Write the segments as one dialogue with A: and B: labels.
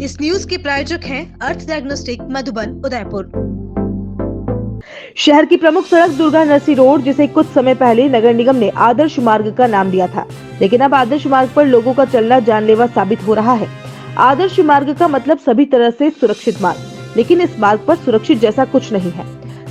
A: इस न्यूज के प्रायोजक हैं अर्थ डायग्नोस्टिक मधुबन उदयपुर।
B: शहर की प्रमुख सड़क दुर्गा नरसी रोड, जिसे कुछ समय पहले नगर निगम ने आदर्श मार्ग का नाम दिया था, लेकिन अब आदर्श मार्ग पर लोगों का चलना जानलेवा साबित हो रहा है। आदर्श मार्ग का मतलब सभी तरह से सुरक्षित मार्ग, लेकिन इस मार्ग पर सुरक्षित जैसा कुछ नहीं है।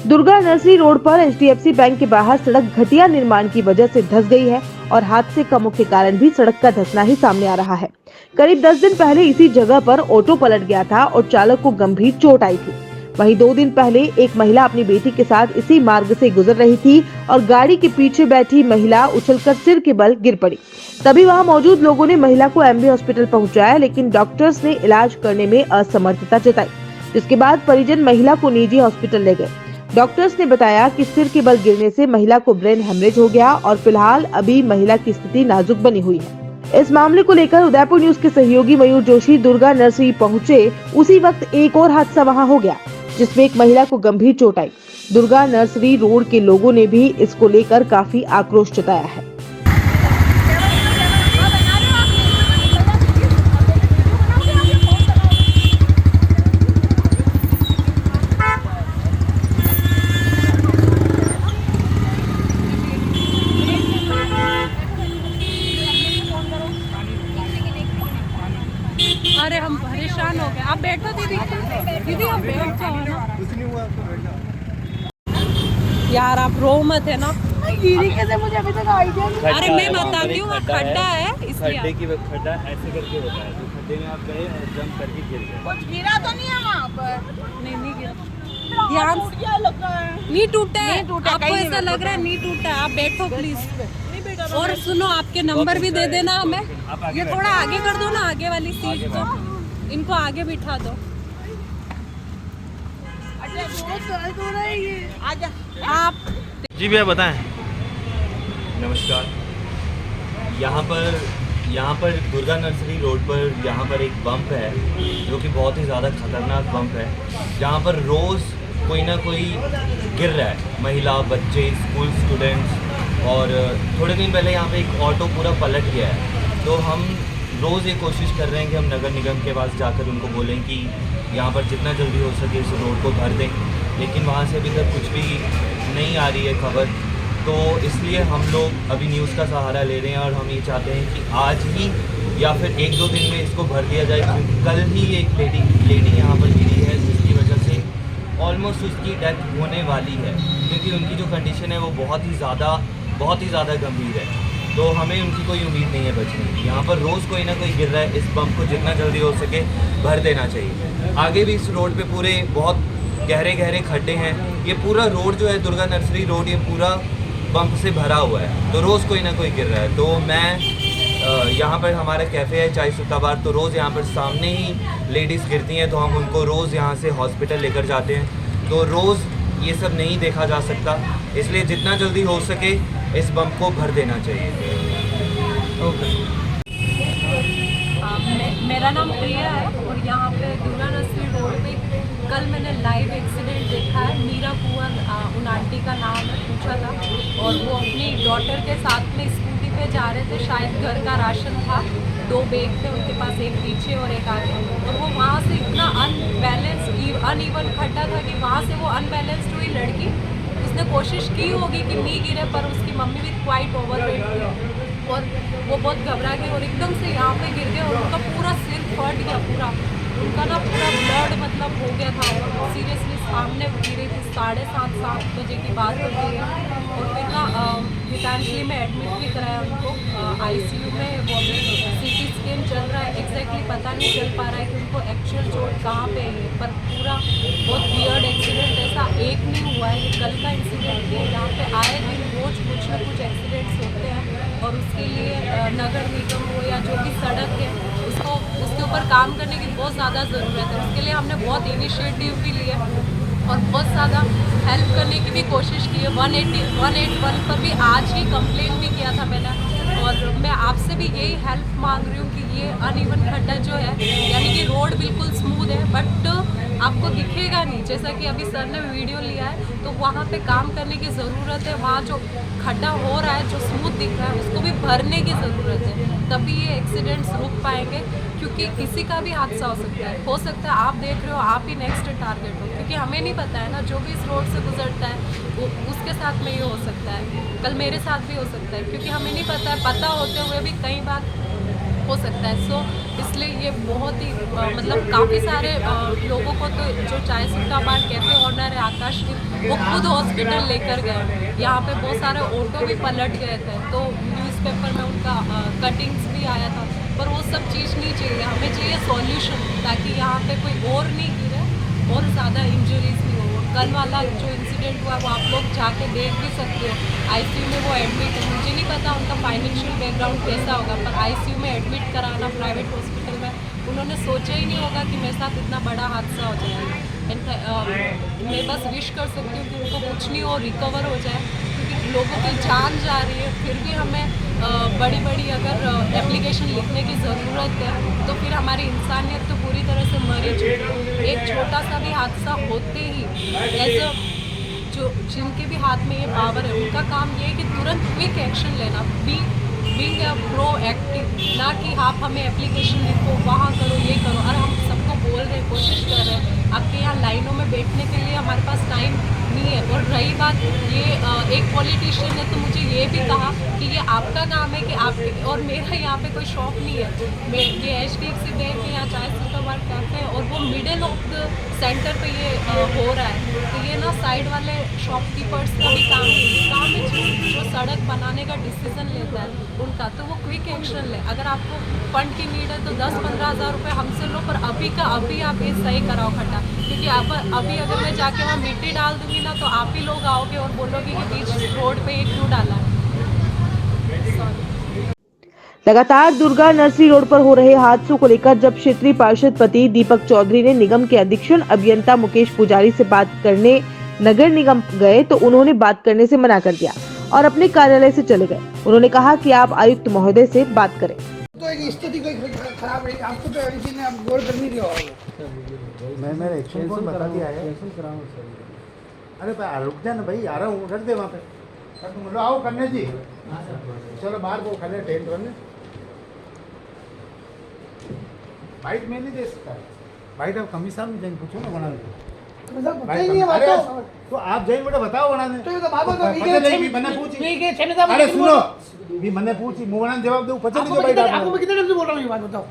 B: दुर्गा नर्सरी रोड पर HDFC बैंक के बाहर सड़क घटिया निर्माण की वजह से धंस गई है और हादसे का मुख्य कारण भी सड़क का धंसना ही सामने आ रहा है। करीब 10 दिन पहले इसी जगह पर ऑटो पलट गया था और चालक को गंभीर चोट आई थी। वहीं 2 दिन पहले एक महिला अपनी बेटी के साथ इसी मार्ग से गुजर रही थी और गाड़ी के पीछे बैठी महिला उछलकर सिर के बल गिर पड़ी। तभी वहां मौजूद लोगों ने महिला को MB हॉस्पिटल पहुंचाया, लेकिन डॉक्टर्स ने इलाज करने में असमर्थता जताई, जिसके बाद परिजन महिला को निजी हॉस्पिटल ले गए। डॉक्टर्स ने बताया कि सिर के बल गिरने से महिला को ब्रेन हेमरेज हो गया और फिलहाल अभी महिला की स्थिति नाजुक बनी हुई है। इस मामले को लेकर उदयपुर न्यूज के सहयोगी मयूर जोशी दुर्गा नर्सरी पहुंचे। उसी वक्त एक और हादसा वहां हो गया, जिसमें एक महिला को गंभीर चोट आई। दुर्गा नर्सरी रोड के लोगों ने भी इसको लेकर काफी आक्रोश जताया है।
C: अरे हम परेशान हो गए। आप बैठो दीदी, दीदी आप बैठ जाओ ना।
D: कुछ नहीं हुआ, आपको बैठ जाओ।
C: यार आप रो मत है ना।
D: दीदी कैसे, मुझे अभी तक आइडिया नहीं।
C: अरे मैं बताती हूँ, खड्डा है इसलिए।
E: खड्डे की खड्डा ऐसे करके होता है, तो खड्डे में आप गए और जंप करके गिर गए।
D: कुछ गिरा तो नहीं है वहाँ पर?
C: नहीं गिरा। ध्यान से। नहीं टूटा है, आपको ऐसा लग रहा है नहीं टूटा है। आप बैठो प्लीज। और सुनो, आपके नंबर भी दे देना हमें। ये थोड़ा आगे कर दो ना, आगे वाली सीट को। इनको आगे बिठा दो। आप
E: जी भैया बताएं। नमस्कार। यहाँ पर दुर्गा नर्सरी रोड पर यहाँ पर एक बम्प है, जो कि बहुत ही ज़्यादा खतरनाक बम्प है, जहाँ पर रोज़ कोई ना कोई गिर रहा है, महिला, बच्चे, स्कूल स्टूडेंट्स। और थोड़े दिन पहले यहाँ पे एक ऑटो पूरा पलट गया है। तो हम रोज़ ये कोशिश कर रहे हैं कि हम नगर निगम के पास जाकर उनको बोलें कि यहाँ पर जितना जल्दी हो सके इस रोड को भर दें, लेकिन वहाँ से अभी तक कुछ भी नहीं आ रही है खबर। तो इसलिए हम लोग अभी न्यूज़ का सहारा ले रहे हैं और हम ये चाहते हैं कि आज ही या फिर 1-2 दिन में इसको भर दिया जाए, क्योंकि कल ही एक लेडी यहाँ पर गिरी है, जिसकी वजह से ऑलमोस्ट उसकी डेथ होने वाली है, क्योंकि उनकी जो कंडीशन है वो बहुत ही ज़्यादा गंभीर है। तो हमें उनकी कोई उम्मीद नहीं है बचने की। यहाँ पर रोज़ कोई ना कोई गिर रहा है, इस बम्प को जितना जल्दी हो सके भर देना चाहिए। आगे भी इस रोड पे पूरे बहुत गहरे खड्डे हैं। ये पूरा रोड जो है दुर्गा नर्सरी रोड, ये पूरा बम्प से भरा हुआ है, तो रोज़ कोई ना कोई गिर रहा है। तो मैं यहाँ पर हमारा कैफ़े है चाय सुट्टा बार, तो रोज़ यहाँ पर सामने ही लेडीज़ गिरती हैं, तो हम उनको रोज़ यहाँ से हॉस्पिटल लेकर जाते हैं। तो रोज़ ये सब नहीं देखा जा सकता, इसलिए जितना जल्दी हो सके इस बम्प को भर देना चाहिए। ओके।
C: मेरा नाम प्रिया है और यहाँ पे दुर्गा नर्सरी रोड पे कल मैंने लाइव एक्सीडेंट देखा है। मीरा कुंवर उन आंटी का नाम है, पूछा था, और वो अपनी डॉटर के साथ में स्कूटी पे जा रहे थे, शायद घर का राशन था। 2 बैग थे उनके पास, एक पीछे और एक आगे, और वो वहाँ से इतना अनइवन खड्डा था कि वहाँ से वो अनबैलेंस्ड हुई लड़की। उसने कोशिश की होगी कि नहीं गिरे, पर उसकी मम्मी भी क्वाइट ओवरवेट थी और वो बहुत घबरा गई और एकदम से यहाँ पे गिर गए और उनका पूरा सिर फट गया। उनका ना पूरा ब्लड मतलब हो गया था और सीरियसली सामने गिरी थी। 7:30 बजे की बात हो गई है और फिर ना गीतांजलि में एडमिट भी कराया उनको ICU में। वो CT स्कैन चल रहा है, एग्जैक्टली पता नहीं चल पा रहा है कि उनको एक्चुअल चोट कहाँ पे है, पर पूरा बहुत वियर्ड एक्सीडेंट ऐसा एक नहीं हुआ है, ये कल का इंसिडेंट है। यहाँ पे आए दिन रोज कुछ ना कुछ एक्सीडेंट्स होते हैं और उसके लिए नगर निगम हो या जो भी सड़क है उसके ऊपर काम करने की बहुत ज़्यादा ज़रूरत है। उसके लिए हमने बहुत इनिशिएटिव भी लिए और बहुत ज़्यादा हेल्प करने की भी कोशिश की है। 181 पर भी आज ही कंप्लेंट भी किया था मैंने, और मैं आपसे भी यही हेल्प मांग रही हूँ कि ये अनइवन खड्डा जो है, यानी कि रोड बिल्कुल स्मूथ है बट आपको दिखेगा नहीं, जैसा कि अभी सर ने वीडियो लिया है, तो वहाँ पे काम करने की ज़रूरत है। वहाँ जो खड्डा हो रहा है, जो स्मूथ दिख रहा है, उसको भी भरने की ज़रूरत है, तभी ये एक्सीडेंट्स रुक पाएंगे। क्योंकि किसी का भी हादसा हो सकता है आप देख रहे हो, आप ही नेक्स्ट टारगेट हो, क्योंकि हमें नहीं पता है ना, जो भी इस रोड से गुजरता है वो उसके साथ में ये हो सकता है, कल मेरे साथ भी हो सकता है, क्योंकि हमें नहीं पता है, पता होते हुए भी कई बार हो सकता है। सो इसलिए ये बहुत ही मतलब काफ़ी सारे लोगों को तो जो चाय सुट्टा बार कैफे ऑनर है आकाश की, वो खुद हॉस्पिटल लेकर गए। यहाँ पे बहुत सारे ऑटो भी पलट गए थे, तो न्यूज़पेपर में उनका कटिंग्स भी आया था, पर वो सब चीज़ नहीं चाहिए, हमें चाहिए सॉल्यूशन, ताकि यहाँ पे कोई और नहीं गिरे और ज़्यादा इंजरीज नहीं हो। कल वाला जो इंसिडेंट हुआ वो आप लोग जाके देख भी सकते हो, आईसीयू में वो एडमिट है। मुझे नहीं पता उनका फाइनेंशियल बैकग्राउंड कैसा होगा, पर आईसीयू में एडमिट कराना प्राइवेट हॉस्पिटल में, उन्होंने सोचा ही नहीं होगा कि मेरे साथ इतना बड़ा हादसा हो जाएगा। मैं बस विश कर सकती हूँ कि उनको कुछ नहीं हो, रिकवर हो जाए, क्योंकि लोगों की जान जा रही है। फिर भी हमें बड़ी बड़ी अगर एप्लीकेशन लिखने की ज़रूरत है, तो फिर हमारी इंसानियत तो पूरी तरह से मरी चुकी है। एक छोटा सा भी हादसा होते ही एज अ जो जिनके भी हाथ में ये पावर है, उनका काम ये है कि तुरंत क्विक एक्शन लेना, बीइंग प्रो एक्टिव, ना कि आप हमें एप्लीकेशन लिखो, वहाँ करो, ये करो। और हम सबको बोल रहे हैं, कोशिश कर रहे हैं, आपके यहाँ लाइनों में बैठने के लिए हमारे पास टाइम नहीं है। और रही बात ये एक पॉलिटिशियन ने तो मुझे ये भी कहा कि ये आपका काम है कि आप, और मेरा यहाँ पे कोई शॉप नहीं है, मैं ये HDFC बैंक के यहाँ चाय सुट्टा बार कैफे है, और वो मिडिल ऑफ द सेंटर पे ये हो रहा है। तो ये ना साइड वाले शॉपकीपर्स का भी काम है, जो सड़क बनाने का डिसीजन लेता है उनका, तो वो क्विक एक्शन ले। अगर आपको फंड की नीड है तो 10-15 हज़ार रुपये हमसे लो, पर अभी का अभी आप ये सही कराओ खड्डा, क्योंकि आप अभी अगर मैं जाके वहाँ मिट्टी डाल दूँगी ना, तो आप ही लोग आओगे और बोलोगे कि बीच रोड पे ये क्यों डाला है।
B: लगातार दुर्गा नर्सरी रोड पर हो रहे हादसों को लेकर जब क्षेत्रीय पार्षद पति दीपक चौधरी ने निगम के अधीक्षण अभियंता मुकेश पुजारी से बात करने नगर निगम गए, तो उन्होंने बात करने से मना कर दिया और अपने कार्यालय से चले गए। उन्होंने कहा कि आप आयुक्त महोदय से बात करें।
D: तो एक स्थिति कोई खराब है, आपको तो इसी ने आप गौर करनी रहा होगा।
F: मैं मेरे एक्शन को बता दिया है। अरे भाई रुक जा ना भाई, आ रहा हूँ, रख दे वहाँ पे, तुम आओ करने जी, चलो बाहर को खड़े टेंट करने। बाइट में नहीं दे सकता, बाइट आप कमी साहब में जाएंगे, पूछो ना बनाने को। तो आप जाइए बेटा, बताओ बनाने। अरे सुनो, भी मैंने पूछी, मुँह बनाने जवाब दो, पता नहीं बाइट
D: आपको कितने टाइम से बोल रहा हूँ ये बात बताओ।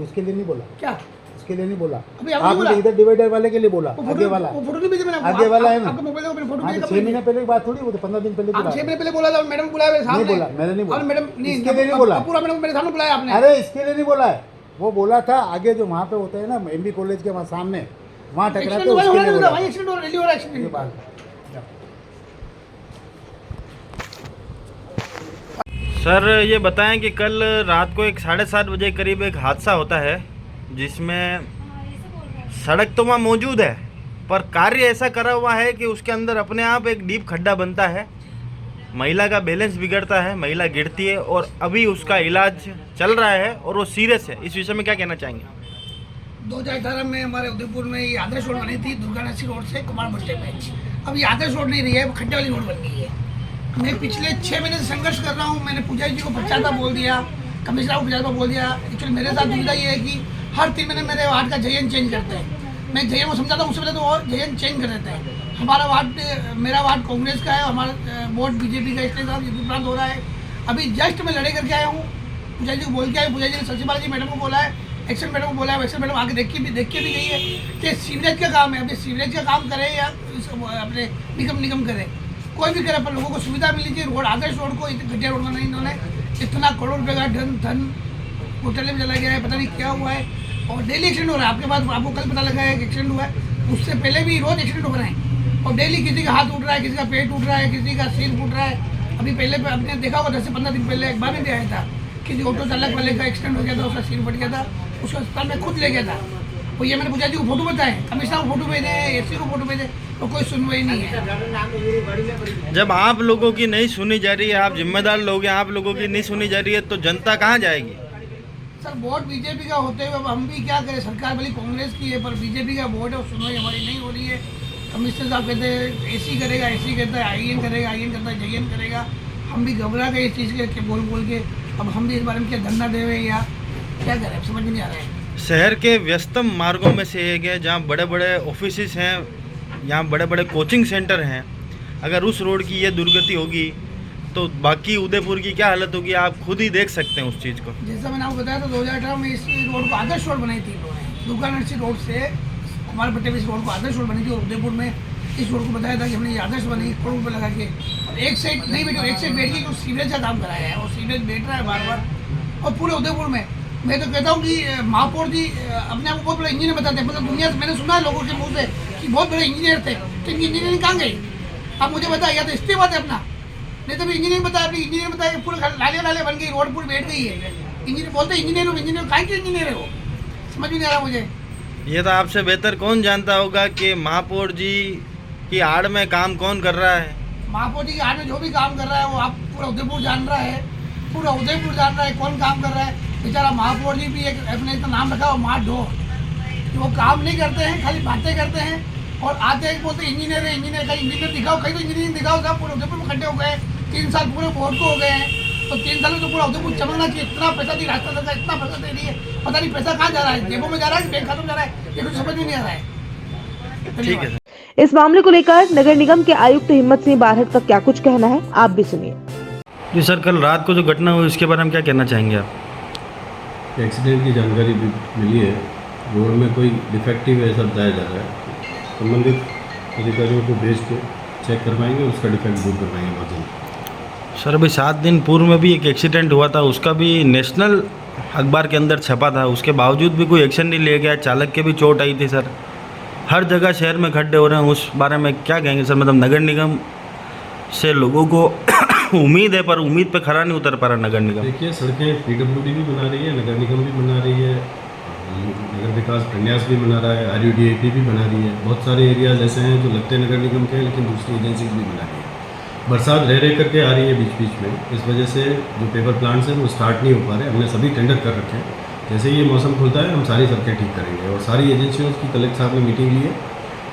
F: उसके लिए नहीं बोला,
D: क्या
F: उसके लिए नहीं बोला,
D: अभी
F: आपने इधर डिवाइडर वाले के लिए बोला, आगे वाला,
D: वो फोटो नहीं भेजे मैंने,
F: आगे वाला है ना,
D: आपको मोबाइल में फोटो
F: हाँ, 6 महीने पहले की बात थोड़ी, वो तो 15 दिन पहले की
D: आप
F: बात।
D: 6 महीने पहले बोला था, मैडम बुलाया मेरे सामने।
F: नहीं बोला, मैंने नहीं बोला।
D: और मैडम नहीं,
F: इसके लिए नहीं बोला,
D: पूरा मैडम मेरे सामने बुलाया आपने।
F: अरे इसके लिए नहीं बोला है, वो बोला था आगे जो वहाँ पे होते हैं ना MB कॉलेज के वहाँ सामने, वहाँ टकरा के उसके लिए बोला।
D: एक्सीडेंट हो रहा है, एक्सीडेंट हो रहा है।
E: सर ये बताएं कि कल रात को 7:30 बजे करीब एक हादसा होता है, जिसमें सड़क तो वहाँ मौजूद है, पर कार्य ऐसा करा हुआ है कि उसके अंदर अपने आप एक डीप खड्डा बनता है, महिला का बैलेंस बिगड़ता है, महिला गिरती है, और अभी उसका इलाज चल रहा है और वो सीरियस है। इस विषय में क्या कहना चाहेंगे?
D: 2018 में हमारे उदयपुर में ये आदर्श रोड बनी थी, दुर्गा नर्सरी रोड से कुमार बस स्टैंड में। अब ये आदर्श रोड नहीं रही है, खड्डे वाली रोड बन गई है। मैं पिछले 6 महीने से संघर्ष कर रहा हूँ। मैंने पुजारी जी को पचाता बोल दिया, कमिश्नर को पचाता बोल दिया। एक्चुअली मेरे साथ दुविधा ये है कि हर 3 महीने मेरे वार्ड का जयन चेंज करते हैं। मैं जयन को समझाता हूँ, उससे पहले तो वो जयन चेंज कर देते हैं। हमारा वार्ड, मेरा वार्ड कांग्रेस का है, हमारा वोट BJP का, इसलिए साहब ये उपरांत हो रहा है। अभी जस्ट मैं लड़े करके आया हूँ, पुजारी जी को बोल के आया। पुजारी जी ने सचिवालय जी मैडम को बोला है, एक्शन मैडम को बोला है, एक्शन मैडम आके देख के भी गई है कि सीवरेज का काम है। अभी सीवरेज का काम करे या अपने निगम करे, कोई भी करे, पर लोगों को सुविधा मिलनी चाहिए। रोड आदर्श रोड को घटिया रोड बनाई इन्होंने, इतना करोड़ रुपये का धन होटल में चला गया है, पता नहीं क्या हुआ है। और डेली एक्सीडेंट हो रहा है। आपके पास आपको कल पता लगा है कि एक्सीडेंट हुआ है, उससे पहले भी रोज एक्सीडेंट हो रहे हैं। और डेली किसी का हाथ टूट रहा है, किसी का पेट टूट रहा है, किसी का सिर फूट रहा है। अभी पहले आपने देखा होगा 10 से 15 दिन पहले एक बार भी आया था, किसी ऑटो चालक वाले का एक्सीडेंट हो गया था, उसका सिर फट गया था, उसको अस्पताल में खुद ले गया था। और ये मैंने पुजारी जी को फोटो बताए, कमिश्नर को फोटो भेजे, SC को फोटो भेजे, तो कोई सुनवाई नहीं है।
E: जब आप लोगों की नहीं सुनी जा रही है, आप जिम्मेदार लोग हैं, आप लोगों की नहीं सुनी जा रही है, तो जनता कहाँ जाएगी?
D: सर वोट BJP का होते हुए अब हम भी क्या करें, सरकार भली कांग्रेस की है, पर BJP का वोट है और सुनवाई हमारी नहीं हो रही है। कमिश्नर साहब कहते हैं SC करेगा, SC कहता है IN करेगा, IN करता है JN करेगा। हम भी घबरा गए इस चीज़ के बोल के। अब हम भी इस बारे में क्या धरना देवे या क्या करें, समझ में नहीं आ रहा है।
G: शहर के व्यस्तम मार्गों में से एक है जहाँ बड़े बड़े ऑफिसेस हैं, यहाँ बड़े बड़े कोचिंग सेंटर हैं। अगर उस रोड की ये दुर्गति होगी तो बाकी उदयपुर की क्या हालत होगी आप खुद ही देख सकते हैं उस चीज़ को।
D: जैसा मैंने आपको बताया तो 2018 में इस रोड को आदर्श रोड बनाई थी इन्होंने, दुर्गा नरसिंह रोड से कुमार भट्टे में इस रोड को आदर्श रोड बनी थी। और उदयपुर में इस रोड को बताया था कि हमने ये आदर्श बनी करोड़ रुपये लगा के। और एक साइड नहीं बैठे, एक साइड बैठ के जो सीवरेज का काम कराया है और सीवरेज बैठ रहा है बार बार। और पूरे उदयपुर में मैं तो कहता हूँ कि महापौर जी अपने आप को बहुत बड़ा इंजीनियर बताते हैं। मतलब दुनिया से मैंने सुना है लोगों के मुँह से कि बहुत बड़े इंजीनियर थे, तो इनकी इंजीनियरिंग कहाँ गई? आप मुझे बताइए, या तो इस्तीफा है अपना, नहीं तो इंजीनियर बताया, अपनी इंजीनियर बताया पूरे नाले नाले बन गई, रोड पूरी बैठ गई है। इंजीनियर बोलते इंजीनियर हो, इंजीनियर कहाँ के इंजीनियर है वो, समझ में नहीं आ रहा मुझे।
G: ये तो आपसे बेहतर कौन जानता होगा कि महापौर जी की आड़ में काम कौन कर रहा है।
D: महापौर जी की आड़ में जो भी काम कर रहा है वो आप पूरा उदयपुर जान रहा है, पूरा उदयपुर जान रहा है कौन काम कर रहा है। बेचारा महापौर जी भी एक अपने इतना नाम रखा हो मार ढो, वो काम नहीं करते हैं, खाली बातें करते हैं और आते हैं बोलते इंजीनियर है, इंजीनियर का इंजीनियर दिखाओ, कहीं तो इंजीनियरिंग दिखाओ। साहब पूरे उदयपुर में खड्डे हो गए, 3 साल पूरे वोट को हो गए हैं, तो 3 साल में तो पूरा उदयपुर चमकना चाहिए। इतना पैसा दी रास्ता सरकार, इतना पैसा दे रही है, पता नहीं पैसा कहाँ जा रहा है, जेबों में जा रहा है, बैंक खातों में जा रहा है, ये कुछ समझ में नहीं आ रहा है।
G: ठीक है।
B: इस मामले को लेकर नगर निगम के आयुक्त हिम्मत सिंह बारहट का क्या कुछ कहना है, आप भी सुनिए।
G: जी सर, कल रात को जो घटना हुई उसके बारे में क्या कहना चाहेंगे आप?
H: एक्सीडेंट की जानकारी भी मिली है, रोड में कोई डिफेक्टिव है ऐसा बताया जा रहा है। संबंधित अधिकारियों को भेज के चेक करवाएंगे, उसका डिफेक्ट दूर करवाएंगे बहुत जल्द।
G: सर अभी 7 दिन पूर्व में भी एक एक्सीडेंट हुआ था, उसका भी नेशनल अखबार के अंदर छपा था, उसके बावजूद भी कोई एक्शन नहीं लिया गया, चालक के भी चोट आई थी। सर हर जगह शहर में खड्डे हो रहे हैं, उस बारे में क्या कहेंगे सर? मतलब नगर निगम से लोगों को उम्मीद है पर उम्मीद पे खरा नहीं उतर पा रहा नगर निगम।
H: देखिए, सड़कें PWD भी बना रही है, नगर निगम भी बना रही है, नगर विकास प्रन्यास भी बना रहा है, RUDAP भी बना रही है। बहुत सारे एरियाज ऐसे हैं जो लगते हैं नगर निगम के हैं लेकिन दूसरी एजेंसीज भी बना रही है। बरसात रह करके आ रही है बीच बीच में, इस वजह से जो पेपर प्लांट्स हैं वो स्टार्ट नहीं हो पा रहे। हमने सभी टेंडर कर रखे हैं, जैसे ही ये मौसम खुलता है हम सारी सड़कें ठीक करेंगे। और सारी एजेंसियों की कलेक्टर साहब ने मीटिंग ली है,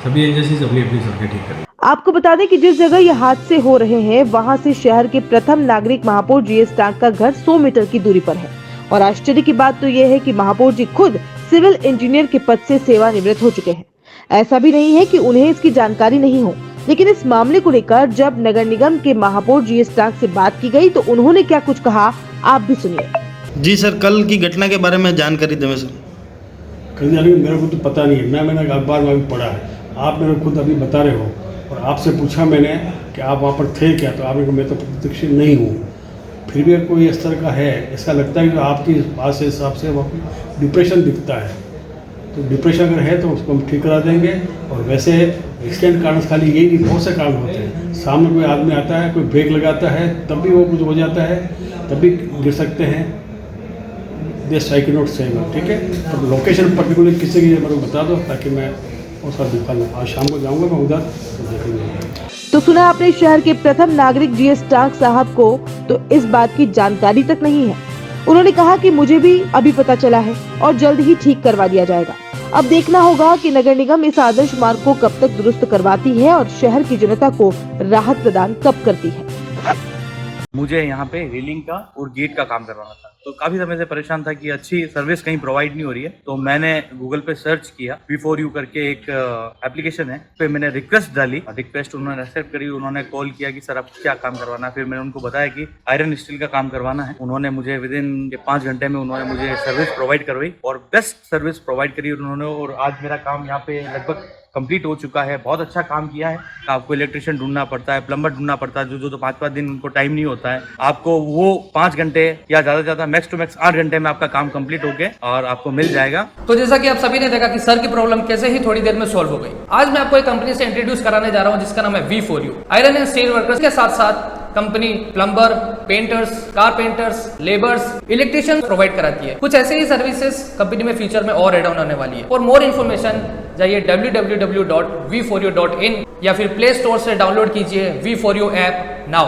H: सभी एजेंसीज अपनी अपनी सड़कें ठीक करेंगे।
B: आपको बता दें कि जिस जगह ये हादसे हो रहे हैं वहां से शहर के प्रथम नागरिक महापौर GS टांक का घर 100 मीटर की दूरी पर है। और आश्चर्य की बात तो ये है कि महापौर जी खुद सिविल इंजीनियर के पद से सेवानिवृत्त हो चुके हैं। ऐसा भी नहीं है कि उन्हें इसकी जानकारी नहीं हो, लेकिन इस मामले को लेकर जब नगर निगम के महापौर GS टांक से बात की गई तो उन्होंने क्या कुछ कहा, आप भी सुनिए।
G: जी सर, कल की घटना के बारे में जानकारी दें सर।
I: कल मेरे को तो पता नहीं है, मैंने अखबार में भी पढ़ा है, आप मेरे खुद अभी बता रहे हो और आपसे पूछा मैंने कि आप वहाँ पर थे क्या, तो आपने कहा मैं तो प्रत्यक्ष नहीं हूँ। फिर भी कोई इस तरह का है, ऐसा लगता है कि आपकी बात से हिसाब से वहाँ डिप्रेशन दिखता है, तो डिप्रेशन अगर है तो उसको हम ठीक करा देंगे। और वैसे एक्सीडेंट कारण खाली यही नहीं, बहुत से कारण होते हैं। सामने कोई आदमी आता है, कोई ब्रेक लगाता है, तब भी वो कुछ हो जाता है, तब भी गिर सकते हैं। दिस आई कैन नॉट से, ठीक है। तो लोकेशन पर्टिकुलर किसी की मेरे को बता दो ताकि मैं उसका दिखा लूँ। आज शाम को जाऊँगा मैं उधर, तो देखेंगे।
B: तो सुना आपने शहर के प्रथम नागरिक GS टांक साहब को, तो इस बात की जानकारी तक नहीं है। उन्होंने कहा कि मुझे भी अभी पता चला है और जल्द ही ठीक करवा दिया जाएगा। अब देखना होगा कि नगर निगम इस आदर्श मार्ग को कब तक दुरुस्त करवाती है और शहर की जनता को राहत प्रदान कब करती है।
E: मुझे यहाँ पे रेलिंग का और गेट का काम करवाना था, तो काफ़ी समय से परेशान था कि अच्छी सर्विस कहीं प्रोवाइड नहीं हो रही है। तो मैंने गूगल पे सर्च किया, V4U करके एक एप्लीकेशन है, पे मैंने रिक्वेस्ट डाली, रिक्वेस्ट उन्होंने एक्सेप्ट करी। उन्होंने कॉल किया कि सर आपको क्या काम करवाना है। फिर मैंने उनको बताया कि आयरन स्टील का काम करवाना है। उन्होंने मुझे विदिन 5 घंटे में उन्होंने मुझे सर्विस प्रोवाइड करवाई और बेस्ट सर्विस प्रोवाइड करी उन्होंने। और आज मेरा काम यहाँ पे लगभग कंप्लीट हो चुका है। बहुत अच्छा काम किया है। आपको इलेक्ट्रिशियन ढूंढना पड़ता है, प्लम्बर ढूंढना पड़ता है, जो 5-5 दिन उनको टाइम नहीं होता है। आपको वो 5 घंटे या ज़्यादा से ज़्यादा मैक्स टू मैक्स 8 घंटे में आपका काम कंप्लीट हो गया और आपको मिल जाएगा।
J: तो जैसा कि आप सभी ने देखा कि सर की प्रॉब्लम कैसे ही थोड़ी देर में सॉल्व हो गई। आज मैं आपको एक कंपनी से इंट्रोड्यूस कराने जा रहा हूँ जिसका नाम है V4U। Iron and steel workers के साथ साथ company plumber, painters, carpenters, labours, electrician provide कराती है। कुछ ऐसे ही सर्विसेज कंपनी में फ्यूचर में और एड ऑन होने वाली है। और मोर इन्फॉर्मेशन जाइए www.v4u.in या फिर प्ले स्टोर से डाउनलोड कीजिए V4U ऐप नाउ।